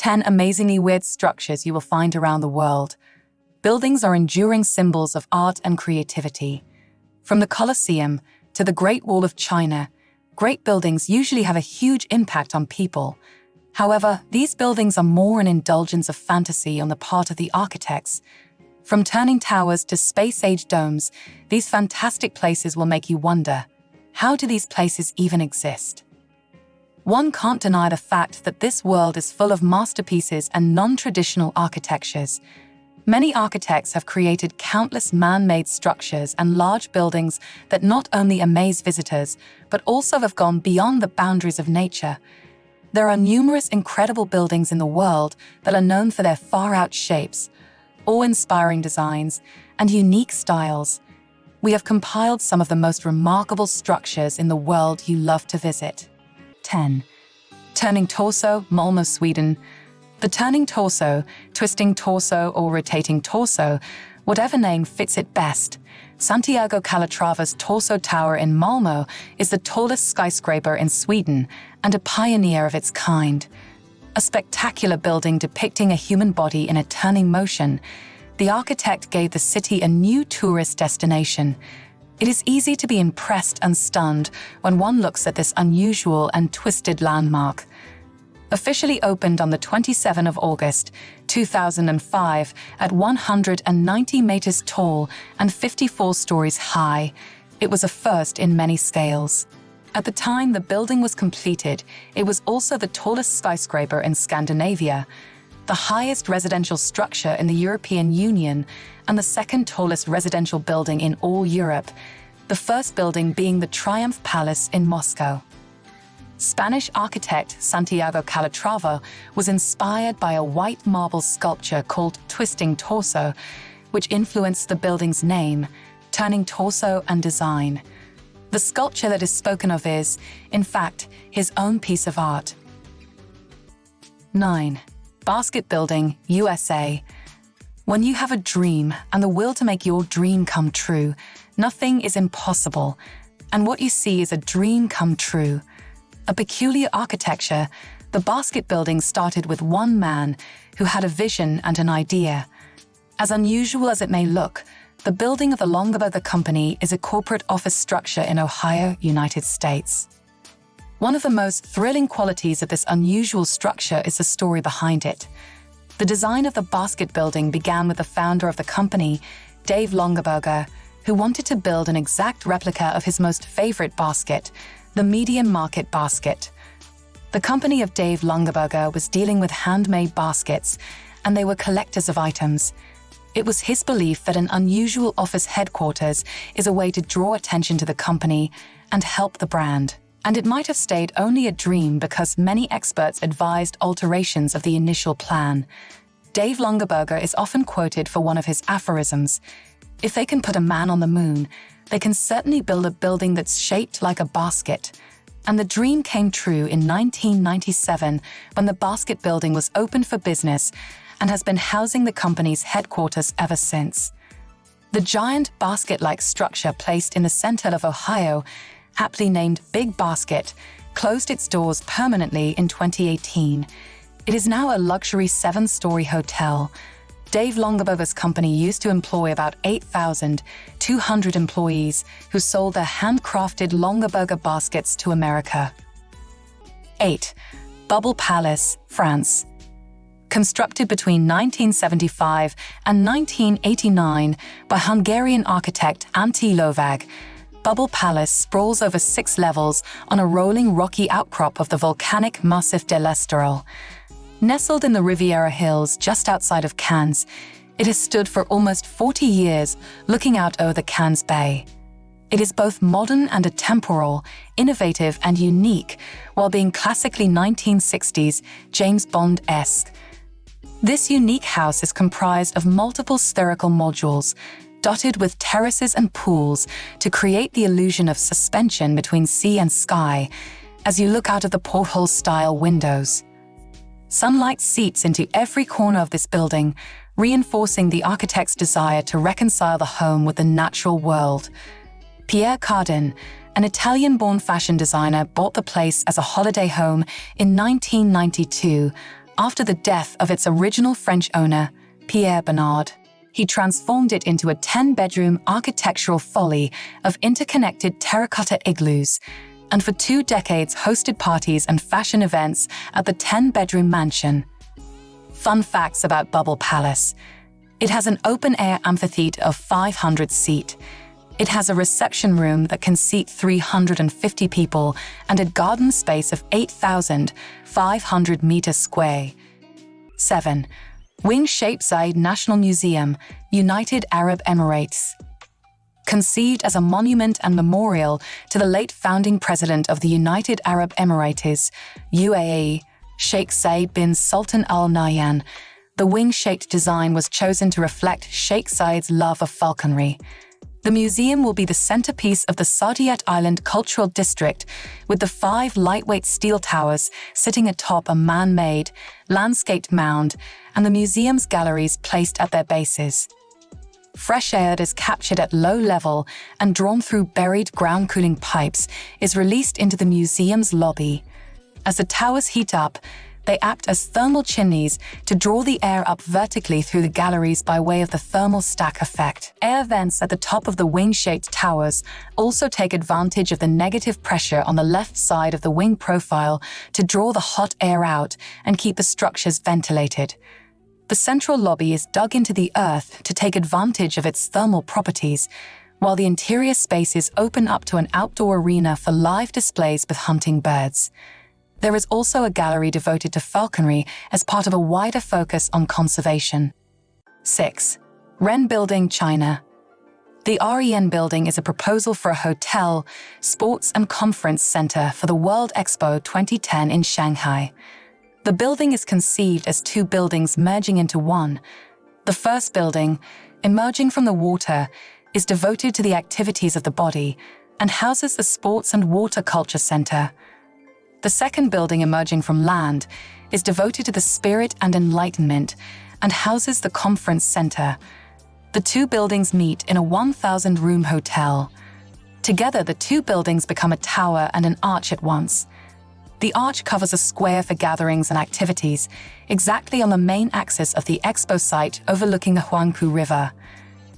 10 amazingly weird structures you will find around the world. Buildings are enduring symbols of art and creativity. From the Colosseum to the Great Wall of China, great buildings usually have a huge impact on people. However, these buildings are more an indulgence of fantasy on the part of the architects. From turning towers to space-age domes, these fantastic places will make you wonder, how do these places even exist? One can't deny the fact that this world is full of masterpieces and non-traditional architectures. Many architects have created countless man-made structures and large buildings that not only amaze visitors, but also have gone beyond the boundaries of nature. There are numerous incredible buildings in the world that are known for their far-out shapes, awe-inspiring designs, and unique styles. We have compiled some of the most remarkable structures in the world you love to visit. 10. Turning Torso, Malmö, Sweden. The turning torso, twisting torso, or rotating torso, whatever name fits it best, Santiago Calatrava's Torso Tower in Malmö is the tallest skyscraper in Sweden and a pioneer of its kind. A spectacular building depicting a human body in a turning motion, the architect gave the city a new tourist destination. It is easy to be impressed and stunned when one looks at this unusual and twisted landmark. Officially opened on the 27th of August, 2005 at 190 meters tall and 54 stories high, it was a first in many scales. At the time the building was completed, it was also the tallest skyscraper in Scandinavia, the highest residential structure in the European Union, and the second tallest residential building in all Europe, the first building being the Triumph Palace in Moscow. Spanish architect Santiago Calatrava was inspired by a white marble sculpture called Twisting Torso, which influenced the building's name, turning torso and design. The sculpture that is spoken of is, in fact, his own piece of art. 9. Basket Building, USA. When you have a dream and the will to make your dream come true, nothing is impossible, and what you see is a dream come true. A peculiar architecture, the basket building started with one man who had a vision and an idea. As unusual as it may look, the building of the Longaberger Company is a corporate office structure in Ohio, United States. One of the most thrilling qualities of this unusual structure is the story behind it. The design of the basket building began with the founder of the company, Dave Longaberger, who wanted to build an exact replica of his most favorite basket, the medium market basket. The company of Dave Longaberger was dealing with handmade baskets, and they were collectors of items. It was his belief that an unusual office headquarters is a way to draw attention to the company and help the brand. And it might have stayed only a dream because many experts advised alterations of the initial plan. Dave Longaberger is often quoted for one of his aphorisms: "If they can put a man on the moon, they can certainly build a building that's shaped like a basket." And the dream came true in 1997 when the basket building was opened for business and has been housing the company's headquarters ever since. The giant basket-like structure placed in the center of Ohio, aptly named Big Basket, closed its doors permanently in 2018. It is now a luxury 7-story hotel. Dave Longaberger's company used to employ about 8,200 employees who sold their handcrafted Longaberger baskets to America. 8. Bubble Palace, France. Constructed between 1975 and 1989 by Hungarian architect Antti Lovag, Bubble Palace sprawls over 6 levels on a rolling rocky outcrop of the volcanic Massif de l'Esterel. Nestled in the Riviera Hills just outside of Cannes, it has stood for almost 40 years, looking out over the Cannes Bay. It is both modern and atemporal, innovative and unique, while being classically 1960s, James Bond-esque. This unique house is comprised of multiple spherical modules, dotted with terraces and pools to create the illusion of suspension between sea and sky as you look out of the porthole-style windows. Sunlight seeps into every corner of this building, reinforcing the architect's desire to reconcile the home with the natural world. Pierre Cardin, an Italian-born fashion designer, bought the place as a holiday home in 1992, after the death of its original French owner, Pierre Bernard. He transformed it into a 10-bedroom architectural folly of interconnected terracotta igloos, and for 2 decades hosted parties and fashion events at the 10-bedroom mansion. Fun facts about Bubble Palace. It has an open-air amphitheater of 500 seat. It has a reception room that can seat 350 people and a garden space of 8,500 meters square. 7. Wing-shaped Zayed National Museum, United Arab Emirates. Conceived as a monument and memorial to the late founding president of the United Arab Emirates, UAE, Sheikh Zayed bin Sultan Al Nahyan, the wing-shaped design was chosen to reflect Sheikh Zayed's love of falconry. The museum will be the centerpiece of the Saadiyat Island Cultural District, with the 5 lightweight steel towers sitting atop a man-made, landscaped mound and the museum's galleries placed at their bases. Fresh air that is captured at low level and drawn through buried ground cooling pipes is released into the museum's lobby. As the towers heat up, they act as thermal chimneys to draw the air up vertically through the galleries by way of the thermal stack effect. Air vents at the top of the wing-shaped towers also take advantage of the negative pressure on the left side of the wing profile to draw the hot air out and keep the structures ventilated. The central lobby is dug into the earth to take advantage of its thermal properties, while the interior spaces open up to an outdoor arena for live displays with hunting birds. There is also a gallery devoted to falconry as part of a wider focus on conservation. 6. Ren Building, China. The Ren Building is a proposal for a hotel, sports and conference center for the World Expo 2010 in Shanghai. The building is conceived as 2 buildings merging into one. The first building, emerging from the water, is devoted to the activities of the body and houses the Sports and Water Culture Center. The second building, emerging from land, is devoted to the spirit and enlightenment and houses the conference center. The 2 buildings meet in a 1,000-room hotel. Together, the 2 buildings become a tower and an arch at once. The arch covers a square for gatherings and activities, exactly on the main axis of the expo site overlooking the Huangpu River.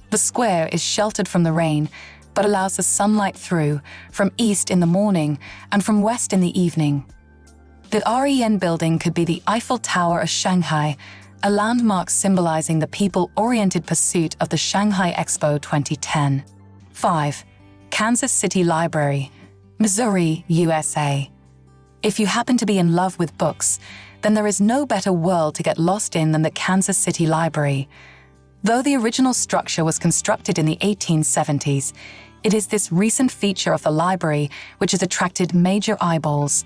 The square is sheltered from the rain, but allows the sunlight through, from east in the morning and from west in the evening. The Ren Building could be the Eiffel Tower of Shanghai, a landmark symbolizing the people-oriented pursuit of the Shanghai Expo 2010. 5. Kansas City Library, Missouri, USA. If you happen to be in love with books, then there is no better world to get lost in than the Kansas City Library. Though the original structure was constructed in the 1870s, it is this recent feature of the library which has attracted major eyeballs.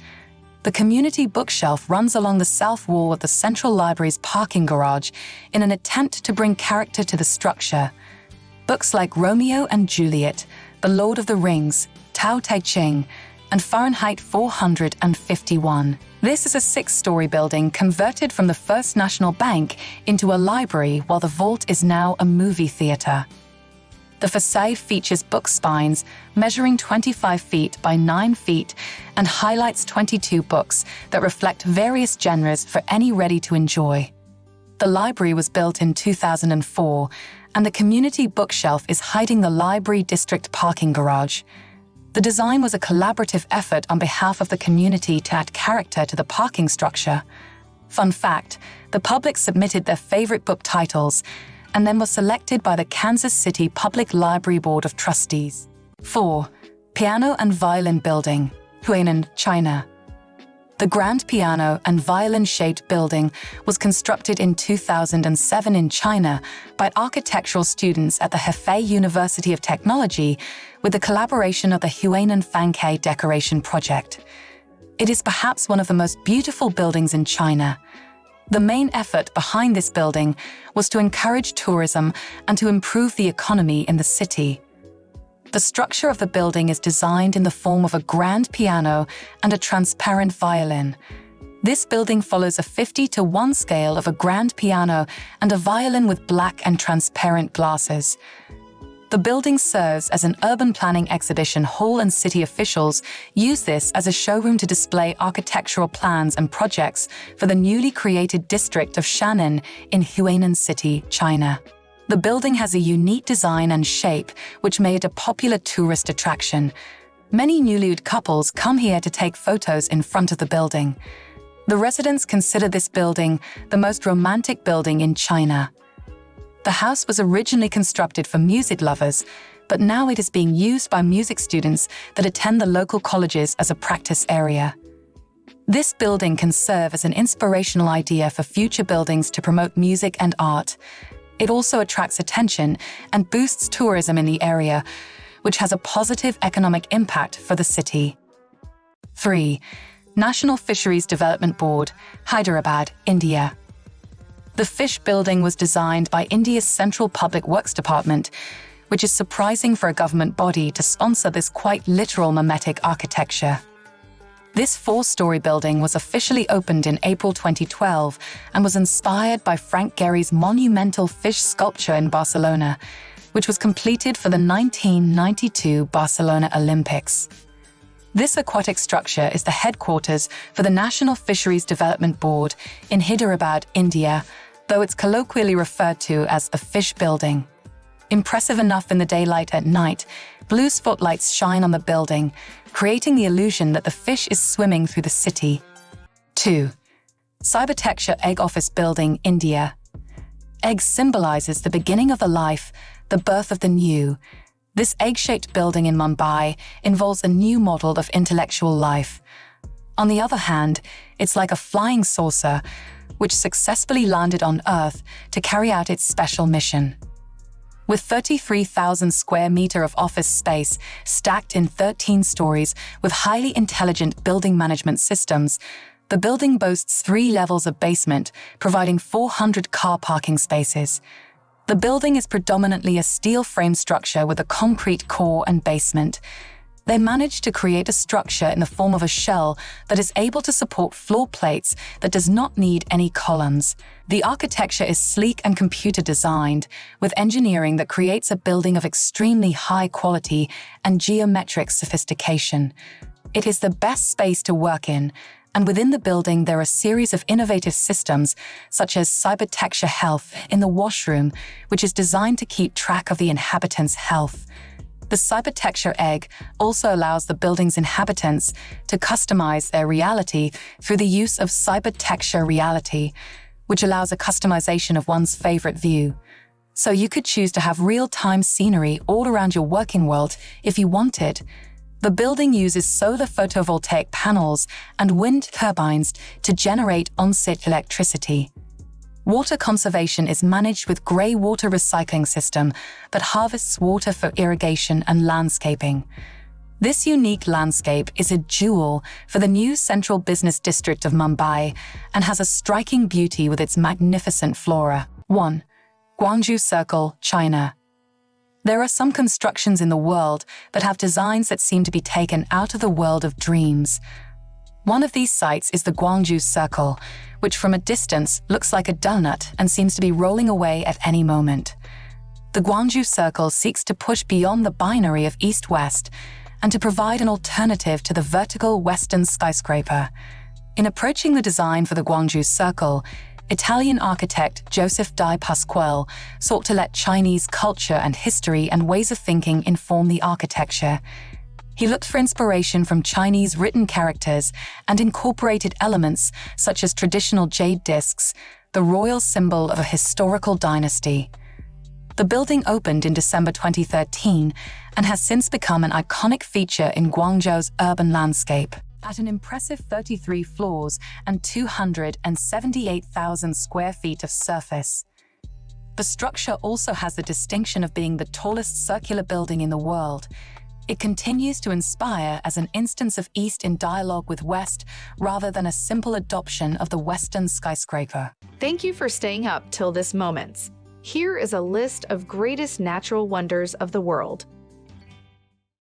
The community bookshelf runs along the south wall of the Central Library's parking garage in an attempt to bring character to the structure. Books like Romeo and Juliet, The Lord of the Rings, Tao Te Ching, and Fahrenheit 451. This is a 6-story building converted from the First National Bank into a library, while the vault is now a movie theater. The facade features book spines measuring 25 feet by 9 feet and highlights 22 books that reflect various genres for any ready to enjoy. The library was built in 2004, and the community bookshelf is hiding the library district parking garage. The design was a collaborative effort on behalf of the community to add character to the parking structure. Fun fact, the public submitted their favorite book titles and then were selected by the Kansas City Public Library Board of Trustees. 4. Piano and Violin Building, Huainan, China. The grand piano and violin-shaped building was constructed in 2007 in China by architectural students at the Hefei University of Technology with the collaboration of the Huainan Fankei Decoration Project. It is perhaps one of the most beautiful buildings in China. The main effort behind this building was to encourage tourism and to improve the economy in the city. The structure of the building is designed in the form of a grand piano and a transparent violin. This building follows a 50:1 scale of a grand piano and a violin with black and transparent glasses. The building serves as an urban planning exhibition hall, and city officials use this as a showroom to display architectural plans and projects for the newly created district of Shannan in Huainan City, China. The building has a unique design and shape, which made it a popular tourist attraction. Many newlywed couples come here to take photos in front of the building. The residents consider this building the most romantic building in China. The house was originally constructed for music lovers, but now it is being used by music students that attend the local colleges as a practice area. This building can serve as an inspirational idea for future buildings to promote music and art. It also attracts attention and boosts tourism in the area, which has a positive economic impact for the city. 3. National Fisheries Development Board, Hyderabad, India. The Fish Building was designed by India's Central Public Works Department, which is surprising for a government body to sponsor this quite literal mimetic architecture. This 4-story building was officially opened in April 2012 and was inspired by Frank Gehry's monumental fish sculpture in Barcelona, which was completed for the 1992 Barcelona Olympics. This aquatic structure is the headquarters for the National Fisheries Development Board in Hyderabad, India, though it's colloquially referred to as the Fish Building. Impressive enough in the daylight, at night, blue spotlights shine on the building, creating the illusion that the fish is swimming through the city. 2. Cybertecture Egg Office Building, India. Egg symbolizes the beginning of the life, the birth of the new. This egg-shaped building in Mumbai involves a new model of intellectual life. On the other hand, it's like a flying saucer, which successfully landed on Earth to carry out its special mission. With 33,000 square meters of office space stacked in 13 stories with highly intelligent building management systems, the building boasts 3 levels of basement, providing 400 car parking spaces. The building is predominantly a steel frame structure with a concrete core and basement. They managed to create a structure in the form of a shell that is able to support floor plates that does not need any columns. The architecture is sleek and computer designed, with engineering that creates a building of extremely high quality and geometric sophistication. It is the best space to work in, and within the building there are a series of innovative systems, such as Cybertecture Health in the washroom, which is designed to keep track of the inhabitants' health. The Cybertecture Egg also allows the building's inhabitants to customize their reality through the use of Cybertecture Reality, which allows a customization of one's favorite view. So you could choose to have real-time scenery all around your working world if you wanted. The building uses solar photovoltaic panels and wind turbines to generate on-site electricity. Water conservation is managed with grey water recycling system that harvests water for irrigation and landscaping. This unique landscape is a jewel for the new central business district of Mumbai and has a striking beauty with its magnificent flora. 1. Guangzhou Circle, China. There are some constructions in the world that have designs that seem to be taken out of the world of dreams. One of these sites is the Guangzhou Circle, which from a distance looks like a donut and seems to be rolling away at any moment. The Guangzhou Circle seeks to push beyond the binary of east-west and to provide an alternative to the vertical western skyscraper. In approaching the design for the Guangzhou Circle, Italian architect Joseph Di Pasquale sought to let Chinese culture and history and ways of thinking inform the architecture. He looked for inspiration from Chinese written characters and incorporated elements such as traditional jade discs, the royal symbol of a historical dynasty. The building opened in December 2013 and has since become an iconic feature in Guangzhou's urban landscape. At an impressive 33 floors and 278,000 square feet of surface. The structure also has the distinction of being the tallest circular building in the world. It continues to inspire as an instance of East in dialogue with West rather than a simple adoption of the Western skyscraper. Thank you for staying up till this moment. Here is a list of greatest natural wonders of the world.